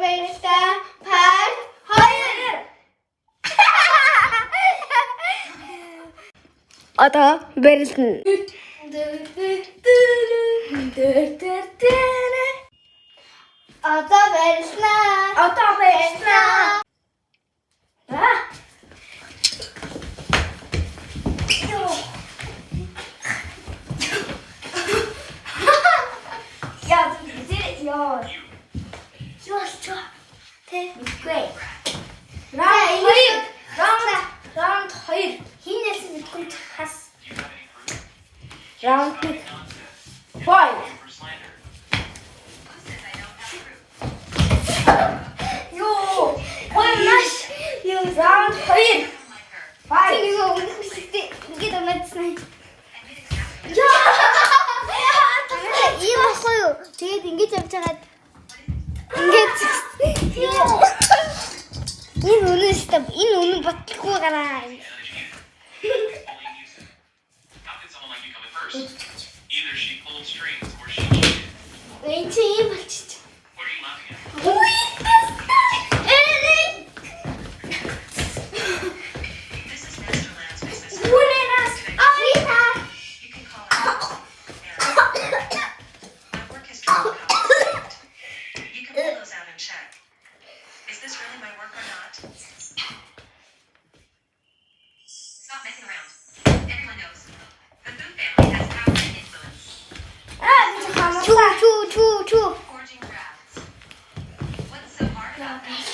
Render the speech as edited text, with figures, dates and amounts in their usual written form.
Versta part 2. Одоо барилна. Одоо барилна. Ja, du did it, ja. Great. Round 2. Хинээс мэдгүй хас. Round 5. Yo, маш. Round 2. 5. Тэнийг өгөхтэй ингээд мэдсэн. Ийм ахгүй юу? Тэгээд ингэж явж хагаад ингэж энэ үнэн батлахгүй гараа. Either she pulled strings or she cheated. Энд чи ийм болчих. What are you laughing at? This is Masterland's business. You can call it. My work history will come up. You can pull those out and check. Is this really my work or not? Stop messing around. Everyone knows. The Boo family has power and influence. Чу. Forging drafts. What's so hard about that?